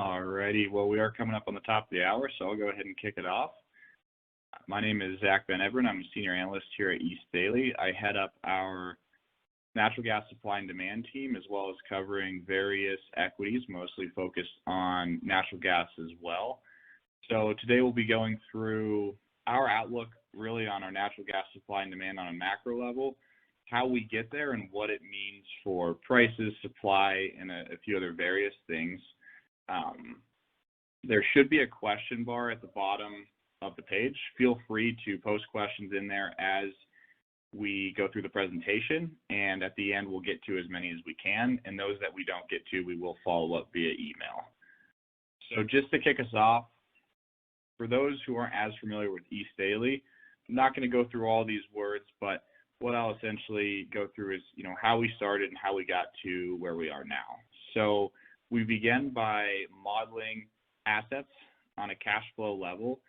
Alrighty, well, we are coming up on the top of the hour, so I'll go ahead and kick it off. My name is Zach Van Everen. I'm a senior analyst here at East Daily. I head up our natural gas supply and demand team, as well as covering various equities, mostly focused on natural gas as well. So today we'll be going through our outlook really on our natural gas supply and demand on a macro level, how we get there and what it means for prices, supply, and a few other various things. There should be a question bar at the bottom of the page. Feel free to post questions in there as we go through the presentation, and at the end we'll get to as many as we can, and those that we don't get to, we will follow up via email. So just to kick us off, for those who aren't as familiar with East Daily, I'm not going to go through all these words, but what I'll essentially go through is, how we started and how we got to where we are now. So we began by modeling assets on a cash flow level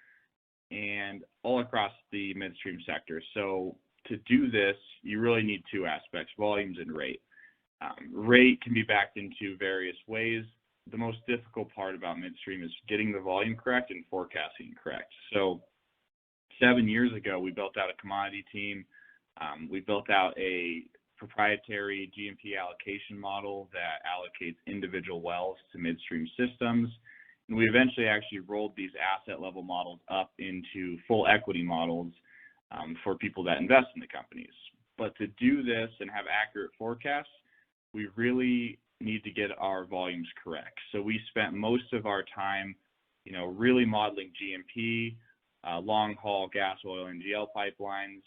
and all across the midstream sector. So to do this, you really need two aspects, volumes and rate. Rate can be backed into various ways. The most difficult part about midstream is getting the volume correct and forecasting correct. So 7 years ago, we built out a commodity team. We built out a proprietary GMP allocation model that allocates individual wells to midstream systems. And we eventually actually rolled these asset level models up into full equity models for people that invest in the companies. But to do this and have accurate forecasts, we really need to get our volumes correct. So we spent most of our time, really modeling GMP, long haul gas, oil, and NGL pipelines.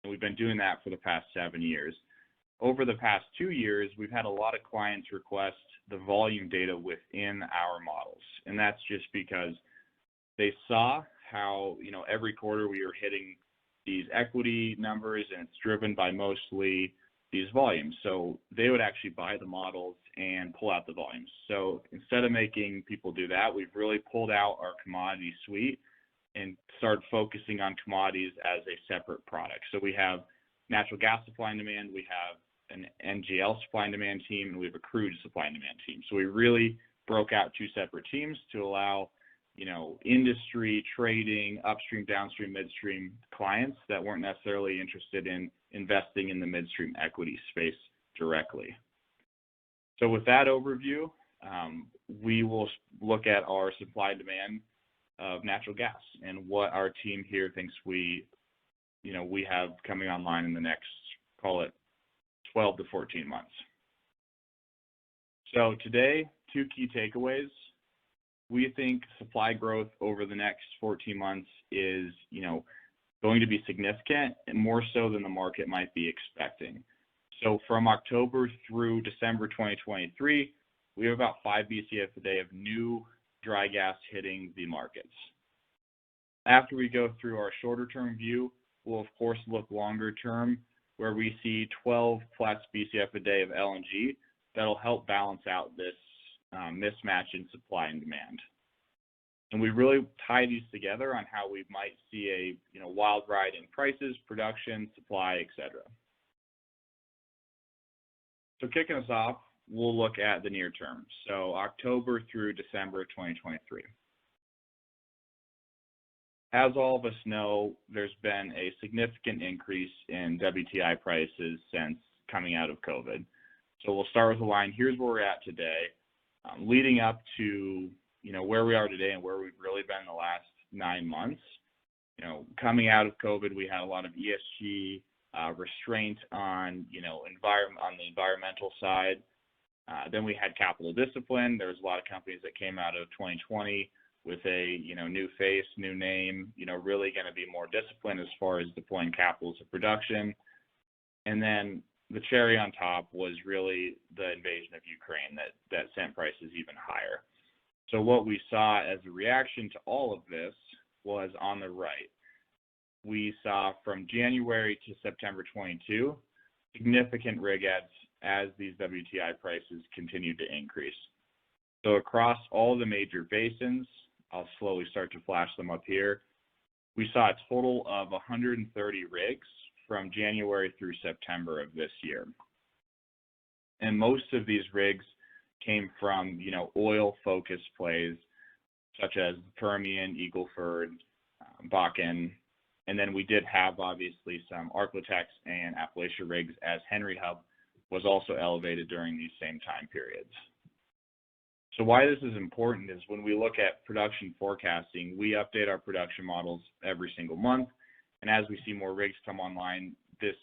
And we've been doing that for the past 7 years. Over the past 2 years, we've had a lot of clients request the volume data within our models. And that's just because they saw how, every quarter we were hitting these equity numbers, and it's driven by mostly these volumes. So they would actually buy the models and pull out the volumes. So instead of making people do that, we've really pulled out our commodity suite and started focusing on commodities as a separate product. So we have natural gas supply and demand, we have an NGL supply and demand team, and we have a crude supply and demand team. So we really broke out two separate teams to allow, industry, trading, upstream, downstream, midstream clients that weren't necessarily interested in investing in the midstream equity space directly. So with that overview, we will look at our supply and demand of natural gas and what our team here thinks we have coming online in the next, call it 12 to 14 months. So today, two key takeaways. We think supply growth over the next 14 months is, going to be significant and more so than the market might be expecting. So from October through December 2023, we have about 5 BCF a day of new dry gas hitting the markets. After we go through our shorter term view, we'll of course look longer term, where we see 12 plus BCF a day of LNG that'll help balance out this mismatch in supply and demand. And we really tie these together on how we might see a wild ride in prices, production, supply, etc. So kicking us off, we'll look at the near term. So October through December 2023. As all of us know, there's been a significant increase in WTI prices since coming out of COVID. So we'll start with the line. Here's where we're at today. Leading up to where we are today and where we've really been the last 9 months. Coming out of COVID, we had a lot of ESG restraint on on the environmental side. Then we had capital discipline. There was a lot of companies that came out of 2020 with a new face, new name, really going to be more disciplined as far as deploying capital to production. And then the cherry on top was really the invasion of Ukraine that sent prices even higher. So what we saw as a reaction to all of this was on the right. We saw from January to September 22, significant rig adds as these WTI prices continued to increase. So across all the major basins, I'll slowly start to flash them up here, we saw a total of 130 rigs from January through September of this year. And most of these rigs came from, oil-focused plays such as Permian, Eagle Ford, Bakken, and then we did have obviously some Arklatex and Appalachia rigs as Henry Hub was also elevated during these same time periods. So why this is important is when we look at production forecasting, we update our production models every single month, and as we see more rigs come online, this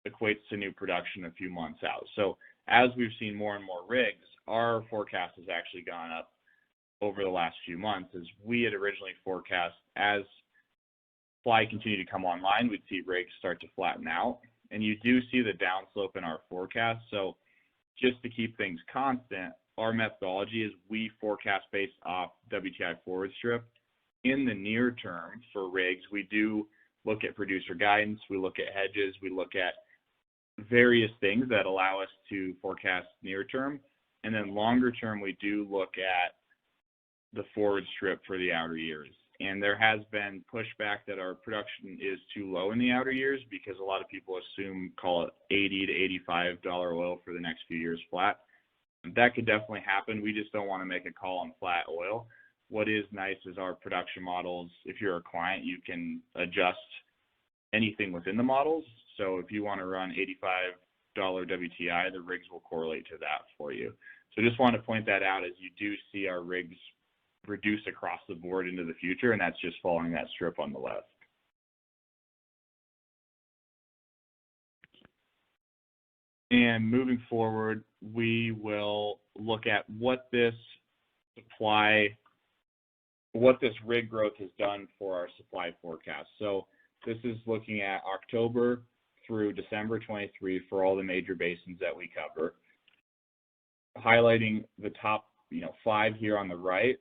equates to new production a few months out. So as we've seen more and more rigs, our forecast has actually gone up over the last few months. As we had originally forecast, as supply continued to come online, we'd see rigs start to flatten out, and you do see the downslope in our forecast. So just to keep things constant, our methodology is we forecast based off WTI forward strip. In the near term for rigs, we do look at producer guidance, we look at hedges, we look at various things that allow us to forecast near term. And then longer term, we do look at the forward strip for the outer years. And there has been pushback that our production is too low in the outer years because a lot of people assume, call it $80 to $85 oil for the next few years flat. That could definitely happen. We just don't want to make a call on flat oil. What is nice is our production models, if you're a client, you can adjust anything within the models. So if you want to run $85 WTI, the rigs will correlate to that for you. So just want to point that out as you do see our rigs reduce across the board into the future, and that's just following that strip on the left. And moving forward, we will look at what this rig growth has done for our supply forecast. So this is looking at October through December 23 for all the major basins that we cover. Highlighting the top 5 here on the right,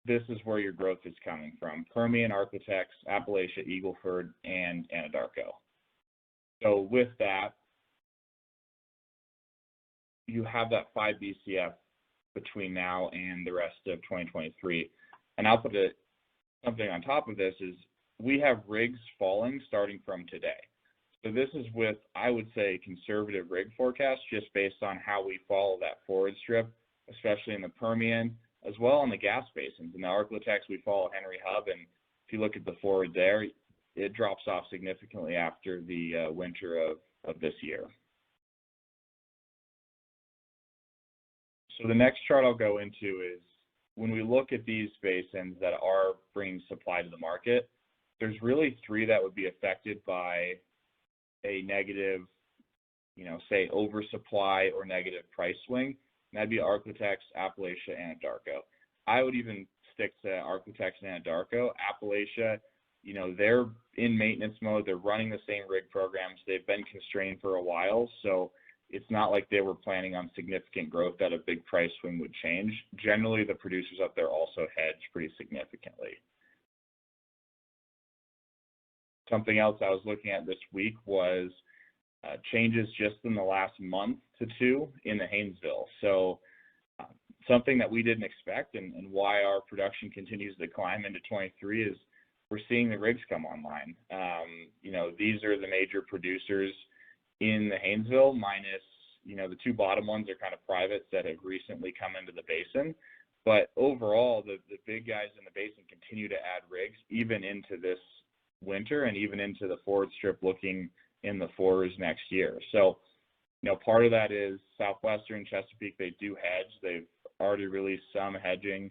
this is where your growth is coming from: Permian, Arklatex, Appalachia, Eagle Ford, and Anadarko. So with that, you have that 5 BCF between now and the rest of 2023. And I'll put something on top of this is we have rigs falling starting from today. So this is with, I would say, conservative rig forecast just based on how we follow that forward strip, especially in the Permian, as well in the gas basins. In the Arklatex, we follow Henry Hub, and if you look at the forward there, it drops off significantly after the winter of this year. So the next chart I'll go into is when we look at these basins that are bringing supply to the market, there's really 3 that would be affected by a negative, say oversupply or negative price swing. And that'd be Arklatex, Appalachia, Anadarko. I would even stick to Arklatex and Anadarko. Appalachia, they're in maintenance mode. They're running the same rig programs. They've been constrained for a while, so it's not like they were planning on significant growth that a big price swing would change. Generally, the producers up there also hedge pretty significantly. Something else I was looking at this week was changes just in the last month to 2 in the Haynesville. So something that we didn't expect and why our production continues to climb into 23 is we're seeing the rigs come online. These are the major producers in the Haynesville, minus, the 2 bottom ones are kind of privates that have recently come into the basin. But overall, the big guys in the basin continue to add rigs even into this winter and even into the forward strip looking in the 4s next year. So, part of that is Southwestern, Chesapeake, they do hedge. They've already released some hedging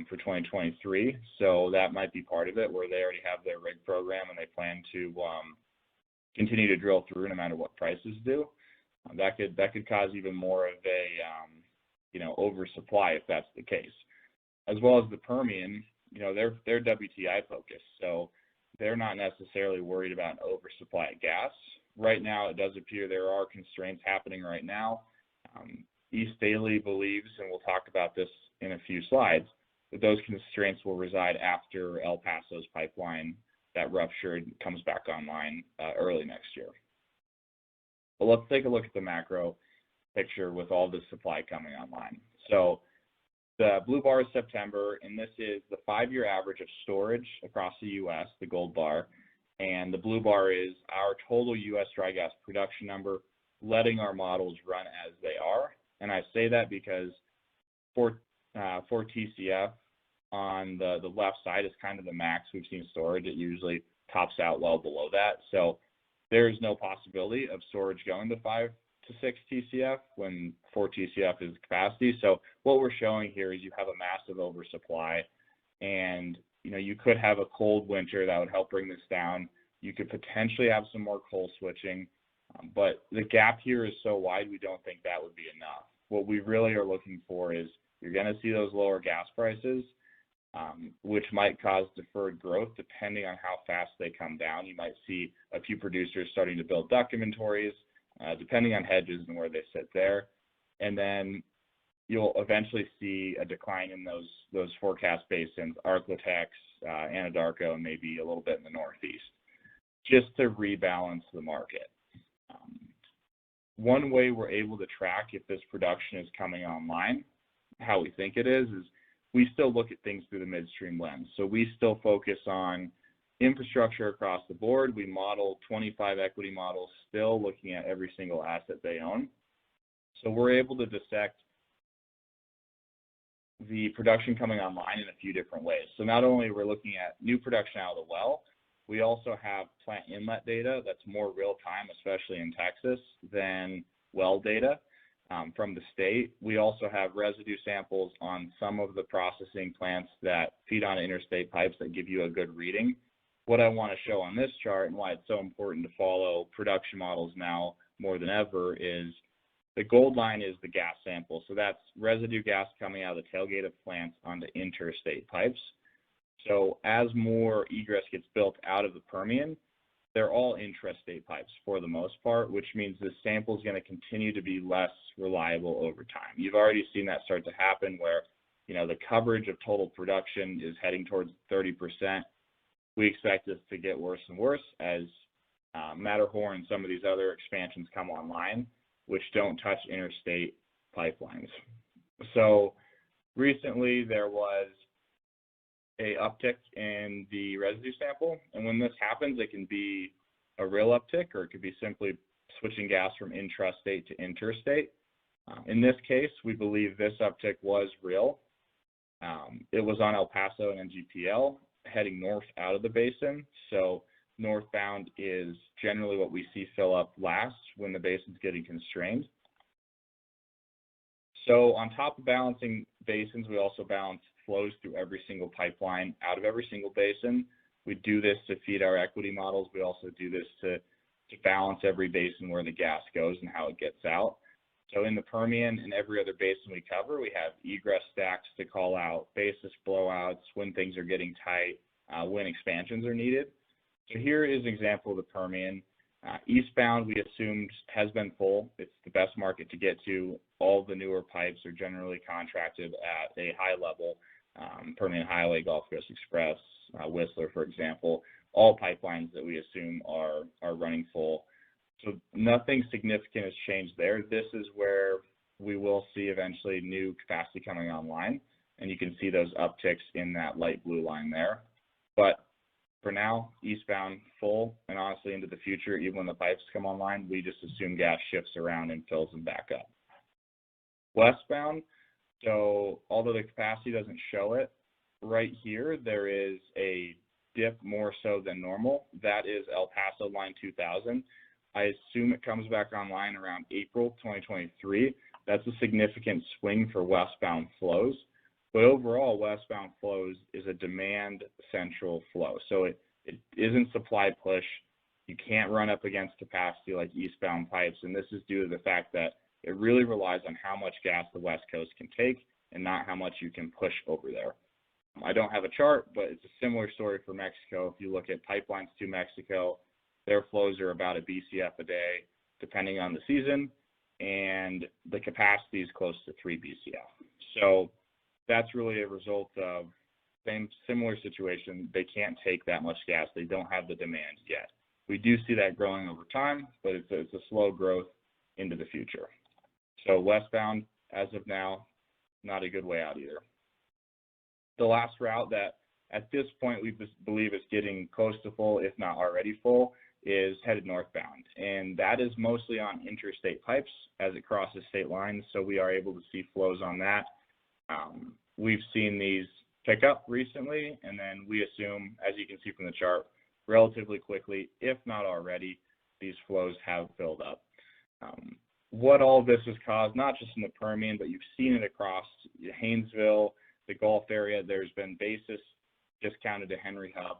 for 2023. So that might be part of it where they already have their rig program and they plan to continue to drill through no matter what prices do. That could cause even more of a oversupply if that's the case. As well as the Permian, they're WTI focused, so they're not necessarily worried about oversupply of gas. Right now, it does appear there are constraints happening right now. East Daily believes, and we'll talk about this in a few slides, that those constraints will reside after El Paso's pipeline that ruptured comes back online early next year. But let's take a look at the macro picture with all this supply coming online. So the blue bar is September, and this is the 5-year average of storage across the U.S., the gold bar, and the blue bar is our total U.S. dry gas production number, letting our models run as they are. And I say that because for TCF on the left side is kind of the max we've seen storage. It usually tops out well below that. So there is no possibility of storage going to 5 to 6 TCF when 4 TCF is the capacity. So what we're showing here is you have a massive oversupply, and you could have a cold winter that would help bring this down. You could potentially have some more coal switching, but the gap here is so wide, we don't think that would be enough. What we really are looking for is you're going to see those lower gas prices, which might cause deferred growth depending on how fast they come down. You might see a few producers starting to build DUC inventories, depending on hedges and where they sit there. And then you'll eventually see a decline in those forecast basins, Arklatex, Anadarko, and maybe a little bit in the Northeast, just to rebalance the market. One way we're able to track if this production is coming online, how we think it is we still look at things through the midstream lens. So we still focus on infrastructure across the board. We model 25 equity models, still looking at every single asset they own. So we're able to dissect the production coming online in a few different ways. So not only we're looking at new production out of the well, we also have plant inlet data that's more real time, especially in Texas, than well data from the state. We also have residue samples on some of the processing plants that feed on interstate pipes that give you a good reading. What I want to show on this chart and why it's so important to follow production models now more than ever is the gold line is the gas sample. So that's residue gas coming out of the tailgate of plants onto interstate pipes. So as more egress gets built out of the Permian, they're all intrastate pipes for the most part, which means this sample is going to continue to be less reliable over time. You've already seen that start to happen where, the coverage of total production is heading towards 30%. We expect this to get worse and worse as Matterhorn and some of these other expansions come online, which don't touch interstate pipelines. So recently there was a uptick in the residue sample, and when this happens, it can be a real uptick, or it could be simply switching gas from intrastate to interstate. In this case, we believe this uptick was real. It was on El Paso and NGPL, heading north out of the basin. So northbound is generally what we see fill up last when the basin's getting constrained. So on top of balancing basins, we also balance flows through every single pipeline out of every single basin. We do this to feed our equity models. We also do this to balance every basin where the gas goes and how it gets out. So in the Permian and every other basin we cover, we have egress stacks to call out, basis blowouts, when things are getting tight, when expansions are needed. So here is an example of the Permian. Eastbound, we assumed, has been full. It's the best market to get to. All the newer pipes are generally contracted at a high level. Permian Highway, Gulf Coast Express, Whistler, for example, all pipelines that we assume are running full. So nothing significant has changed there. This is where we will see eventually new capacity coming online, and you can see those upticks in that light blue line there. But for now, eastbound full, and honestly into the future, even when the pipes come online, we just assume gas shifts around and fills them back up. Westbound, so although the capacity doesn't show it, right here there is a dip more so than normal. That is El Paso line 2000. I assume it comes back online around April 2023. That's a significant swing for westbound flows. But overall, westbound flows is a demand central flow. So it isn't supply push. You can't run up against capacity like eastbound pipes. And this is due to the fact that it really relies on how much gas the West Coast can take and not how much you can push over there. I don't have a chart, but it's a similar story for Mexico. If you look at pipelines to Mexico, their flows are about a BCF a day, depending on the season, and the capacity is close to 3 BCF. So that's really a result of similar situation. They can't take that much gas. They don't have the demand yet. We do see that growing over time, but it's a slow growth into the future. So westbound, as of now, not a good way out either. The last route that at this point we believe is getting close to full, if not already full, is headed northbound, and that is mostly on interstate pipes as it crosses state lines, so we are able to see flows on that. We've seen these pick up recently, and then we assume, as you can see from the chart, relatively quickly, if not already, these flows have filled up. What all this has caused, not just in the Permian, but you've seen it across Haynesville, the Gulf area. There's been basis discounted to Henry Hub,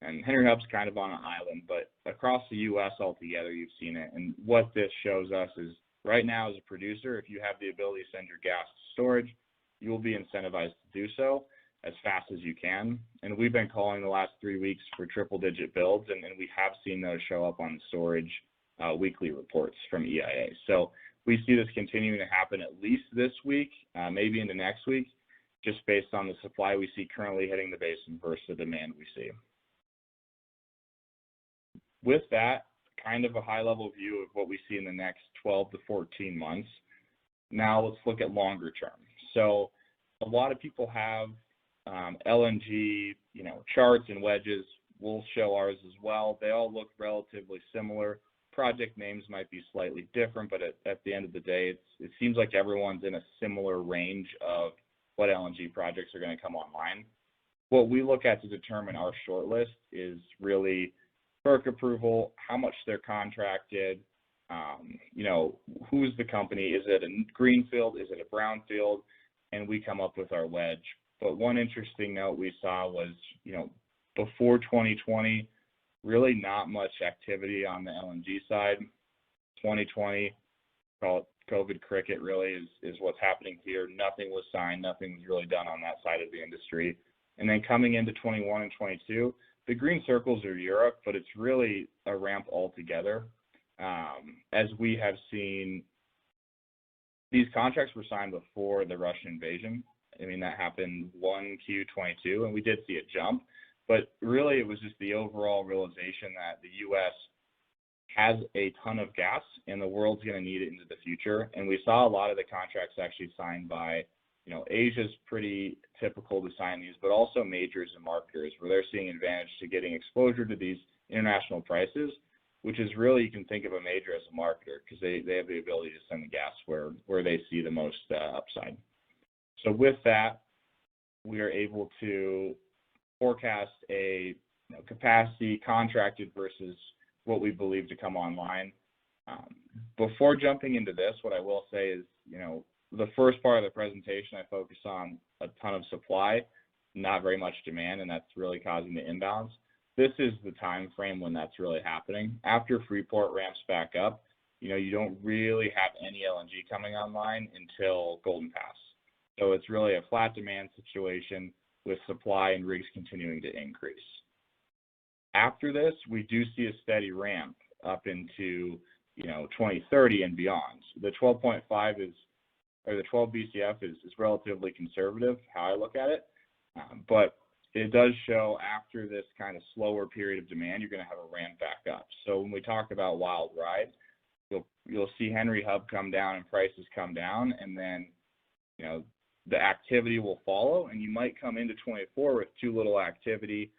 and Henry Hub's kind of on an island, but across the U.S. altogether, you've seen it. And what this shows us is, right now as a producer, if you have the ability to send your gas to storage, you will be incentivized to do so as fast as you can. And we've been calling the last 3 weeks for triple-digit builds, and we have seen those show up on storage weekly reports from EIA. So we see this continuing to happen at least this week, maybe into next week, just based on the supply we see currently hitting the basin versus the demand we see. With that, kind of a high-level view of what we see in the next 12 to 14 months. Now let's look at longer term. So a lot of people have LNG, charts and wedges. We'll show ours as well. They all look relatively similar. Project names might be slightly different, but at the end of the day, it seems like everyone's in a similar range of what LNG projects are going to come online. What we look at to determine our short list is really FERC approval, how much they're contracted, who's the company, is it a greenfield, is it a brownfield, and we come up with our wedge. But one interesting note we saw was, before 2020, really not much activity on the LNG side. 2020, call it COVID cricket, really is what's happening here. Nothing was signed, nothing was really done on that side of the industry. And then coming into 21 and 22, the green circles are Europe, but it's really a ramp altogether. As we have seen, these contracts were signed before the Russian invasion. That happened 1Q22, and we did see a jump. But really, it was just the overall realization that the U.S. has a ton of gas, and the world's going to need it into the future. And we saw a lot of the contracts actually signed by, Asia's pretty typical to sign these, but also majors and marketers, where they're seeing advantage to getting exposure to these international prices, which is really, you can think of a major as a marketer, because they have the ability to send the gas where they see the most upside. So with that, we are able to forecast a capacity contracted versus what we believe to come online. Before jumping into this, what I will say is, the first part of the presentation, I focus on a ton of supply, not very much demand, and that's really causing the imbalance. This is the time frame when that's really happening. After Freeport ramps back up, you don't really have any LNG coming online until Golden Pass. So it's really a flat demand situation with supply and rigs continuing to increase. After this, we do see a steady ramp up into 2030 and beyond. The 12.5 the 12 BCF is relatively conservative, how I look at it, but it does show after this kind of slower period of demand, you're going to have a ramp back up. So when we talk about wild ride, you'll see Henry Hub come down and prices come down, and then the activity will follow, and you might come into 24 with too little activity,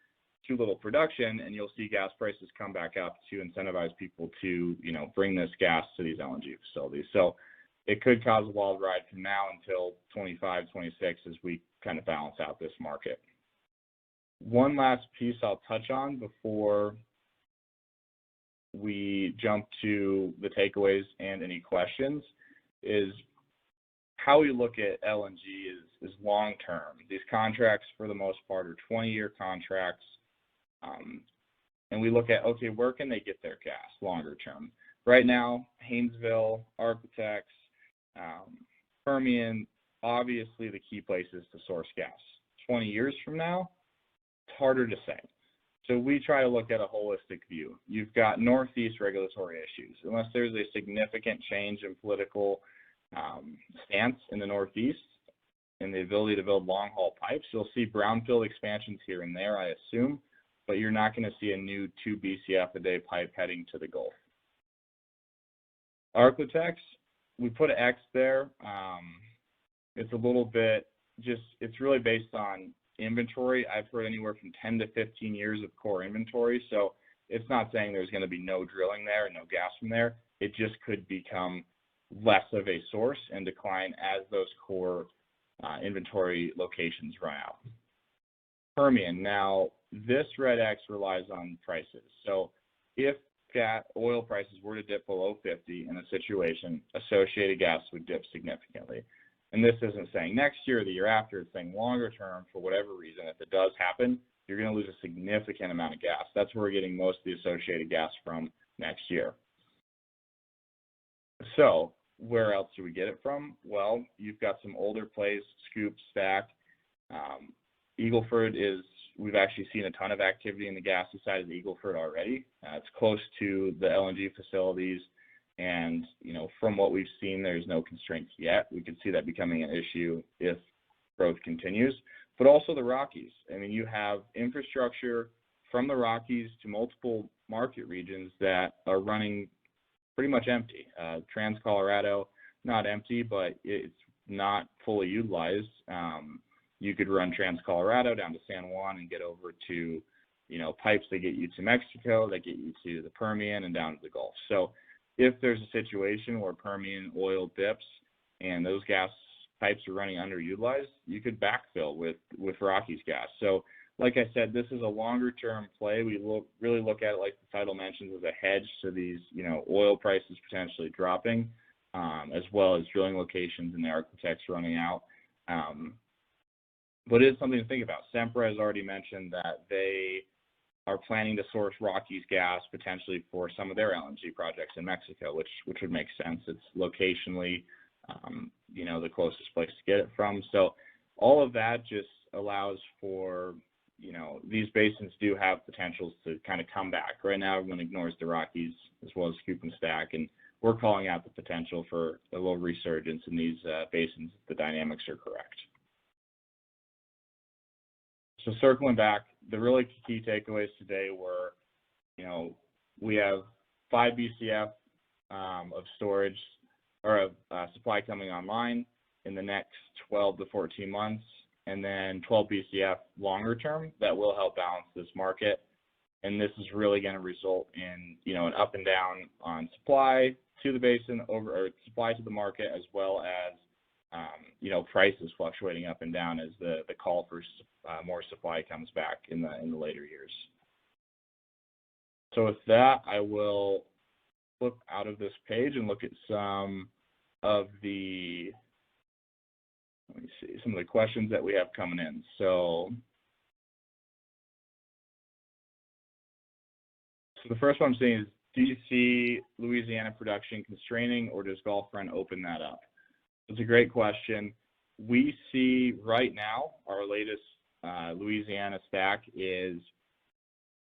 too little production, and you'll see gas prices come back up to incentivize people to bring this gas to these LNG facilities. So it could cause a wild ride from now until 25, 26 as we kind of balance out this market. One last piece I'll touch on before we jump to the takeaways and any questions is how we look at LNG is long-term. These contracts, for the most part, are 20-year contracts, and we look at, okay, where can they get their gas longer term? Right now, Haynesville, Architects, Permian, obviously the key places to source gas. 20 years from now, it's harder to say. So we try to look at a holistic view. You've got Northeast regulatory issues. Unless there's a significant change in political stance in the Northeast and the ability to build long-haul pipes, you'll see brownfield expansions here and there, I assume, but you're not going to see a new 2 BCF a day pipe heading to the Gulf. Architects, we put an X there. It's a little bit it's really based on inventory. I've heard anywhere from 10 to 15 years of core inventory. So it's not saying there's going to be no drilling there and no gas from there. It just could become less of a source and decline as those core inventory locations run out. Permian. Now, this red X relies on prices. So if oil prices were to dip below 50 in a situation, associated gas would dip significantly. And this isn't saying next year or the year after, it's saying longer term, for whatever reason, if it does happen, you're going to lose a significant amount of gas. That's where we're getting most of the associated gas from next year. So where else do we get it from? Well, you've got some older plays, Scoop, Stack. Eagle Ford we've actually seen a ton of activity in the gassy side of the Eagle Ford already. It's close to the LNG facilities, and from what we've seen, there's no constraints yet. We could see that becoming an issue if growth continues. But also the Rockies. I mean, you have infrastructure from the Rockies to multiple market regions that are running pretty much empty. Trans-Colorado, not empty, but it's not fully utilized. You could run Trans-Colorado down to San Juan and get over to, pipes that get you to Mexico, that get you to the Permian and down to the Gulf. So if there's a situation where Permian oil dips and those gas pipes are running underutilized, you could backfill with Rockies gas. So like I said, this is a longer term play. We really look at it, like the title mentions, as a hedge to these, oil prices potentially dropping, as well as drilling locations in the Arc-La-Tex running out. But it is something to think about. Sempra has already mentioned that they are planning to source Rockies gas potentially for some of their LNG projects in Mexico, which would make sense. It's locationally, the closest place to get it from. So all of that just allows for, these basins do have potentials to kind of come back. Right now, everyone ignores the Rockies as well as Scoop and Stack, and we're calling out the potential for a little resurgence in these basins if the dynamics are correct. So circling back, the really key takeaways today were, we have 5 BCF of storage or of supply coming online in the next 12 to 14 months, and then 12 BCF longer term that will help balance this market. And this is really going to result in, an up and down on supply to the basin or supply to the market, as well as prices fluctuating up and down as the call for more supply comes back in the later years. So with that, I will flip out of this page and look at some of the questions that we have coming in. So the first one I'm seeing is, do you see Louisiana production constraining, or does Gulf Run open that up? It's a great question. We see right now our latest Louisiana stack is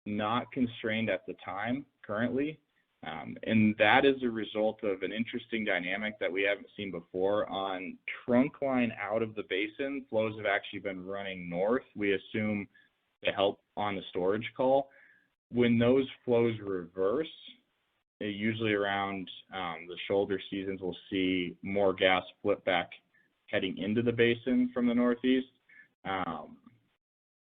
not constrained at the time currently, and that is a result of an interesting dynamic that we haven't seen before. On trunk line out of the basin, flows have actually been running north, we assume, to help on the storage call. When those flows reverse, usually around the shoulder seasons, we'll see more gas flip back heading into the basin from the northeast.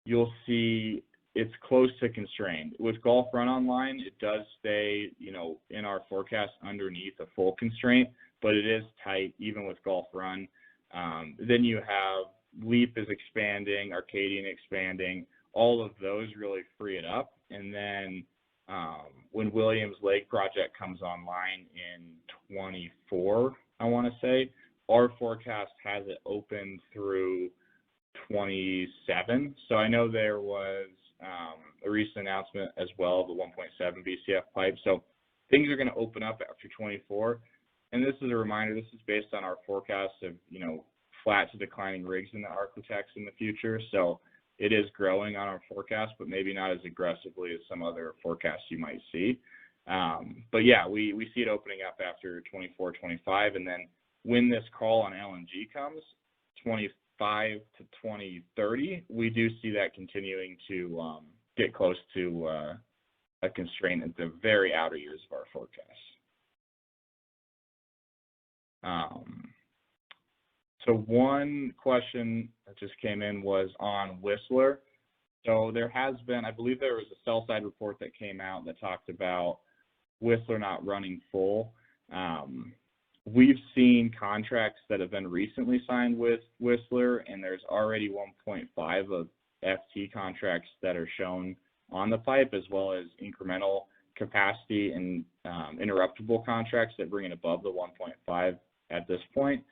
You'll see it's close to constrained. With Gulf Run online, it does stay, in our forecast underneath a full constraint, but it is tight even with Gulf Run. Then you have LEAP is expanding, Arcadian expanding, all of those really free it up. And then when Williams Lake project comes online in 24, I want to say, our forecast has it open through 27. So I know there was a recent announcement as well of the 1.7 BCF pipe. So things are going to open up after 24. And this is a reminder, this is based on our forecast of, flat to declining rigs in the Arc-La-Tex in the future. So it is growing on our forecast, but maybe not as aggressively as some other forecasts you might see. But yeah, we see it opening up after 24, 25. And then when this call on LNG comes, 25 to 2030, we do see that continuing to get close to a constraint at the very outer years of our forecast. So one question that just came in was on Whistler. So there has been, I believe there was a sell-side report that came out that talked about Whistler not running full. We've seen contracts that have been recently signed with Whistler, and there's already 1.5 of FT contracts that are shown on the pipe, as well as incremental capacity and interruptible contracts that bring it above the 1.5 at this point.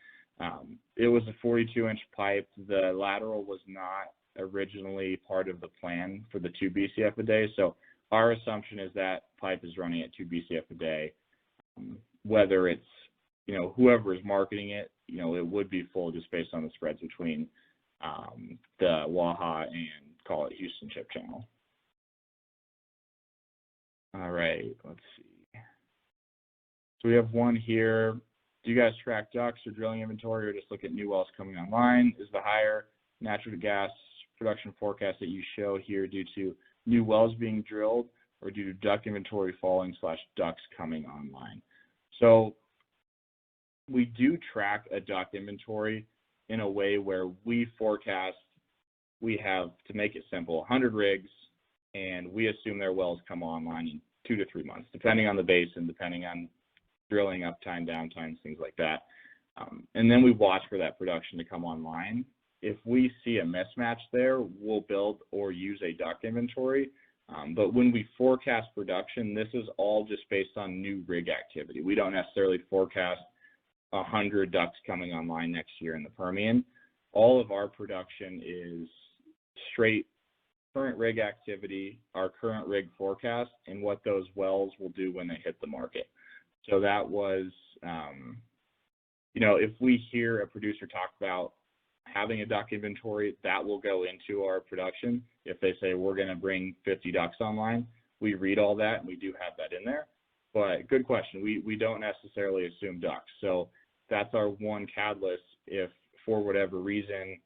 It was a 42-inch pipe. The lateral was not originally part of the plan for the 2 BCF a day, so our assumption is that pipe is running at 2 BCF a day. Whether it's, whoever is marketing it, it would be full just based on the spreads between the Waha and, call it, Houston Ship Channel. All right, let's see. So we have one here. Do you guys track DUCs or drilling inventory, or just look at new wells coming online? Is the higher natural gas production forecast that you show here due to new wells being drilled, or due to DUC inventory falling / DUCs coming online? So we do track a DUC inventory in a way where we forecast, we have, to make it simple, 100 rigs, and we assume their wells come online in 2 to 3 months, depending on the basin, depending on drilling uptime, downtimes, things like that. And then we watch for that production to come online. If we see a mismatch there, we'll build or use a DUC inventory. But when we forecast production, this is all just based on new rig activity. We don't necessarily forecast 100 DUCs coming online next year in the Permian. All of our production is straight current rig activity, our current rig forecast, and what those wells will do when they hit the market. So that was, if we hear a producer talk about having a DUC inventory, that will go into our production. If they say we're going to bring 50 DUCs online, we read all that and we do have that in there. But good question. We don't necessarily assume DUCs. So that's our one catalyst. If for whatever reason,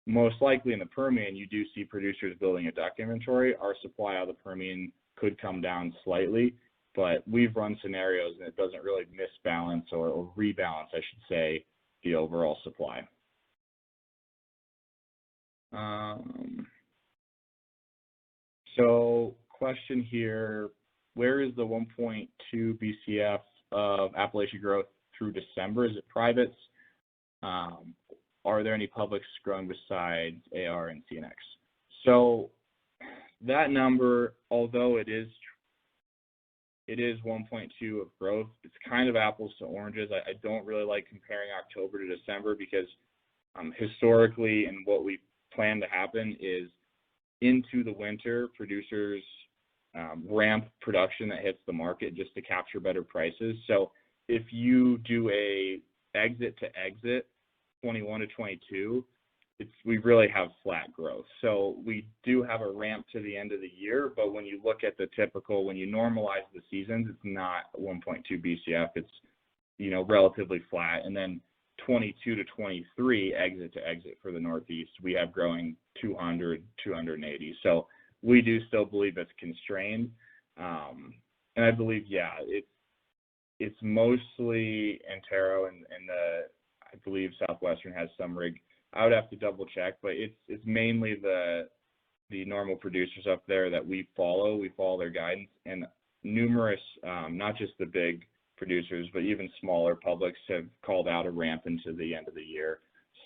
most likely in the Permian, you do see producers building a DUC inventory, our supply out of the Permian could come down slightly. But we've run scenarios and it doesn't really misbalance or rebalance, I should say, the overall supply. So question here, where is the 1.2 BCF of Appalachia growth through December? Is it privates? Are there any publics growing besides AR and CNX? So that number, although it is 1.2 of growth, it's kind of apples to oranges. I don't really like comparing October to December because historically, and what we plan to happen is into the winter, producers ramp production that hits the market just to capture better prices. So if you do a exit to exit 21 to 22, we really have flat growth. So we do have a ramp to the end of the year, but when you look at the typical, when you normalize the seasons, it's not 1.2 BCF. It's, relatively flat. And then 22 to 23 exit to exit for the Northeast, we have growing 200, 280. So we do still believe it's constrained. And I believe, it's mostly Antero and I believe Southwestern has some rig. I would have to double check, but it's mainly the normal producers up there that we follow. We follow their guidance, and numerous, not just the big producers, but even smaller publics have called out a ramp into the end of the year.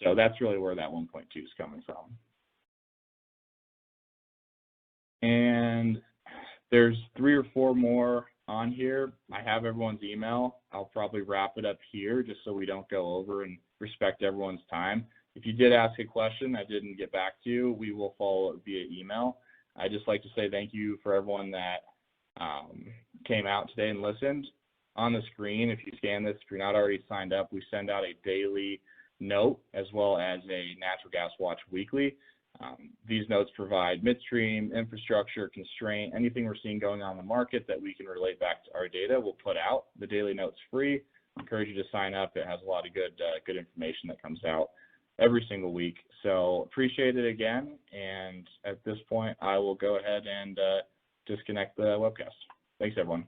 So that's really where that 1.2 is coming from. And there's 3 or 4 more on here. I have everyone's email. I'll probably wrap it up here just so we don't go over and respect everyone's time. If you did ask a question I didn't get back to you, we will follow up via email. I'd just like to say thank you for everyone that came out today and listened. On the screen, if you scan this, if you're not already signed up, we send out a daily note as well as a Natural Gas Watch weekly. These notes provide midstream, infrastructure, constraint, anything we're seeing going on in the market that we can relate back to our data, we'll put out. The daily note's free. I encourage you to sign up. It has a lot of good information that comes out every single week. So appreciate it again. And at this point, I will go ahead and disconnect the webcast. Thanks, everyone.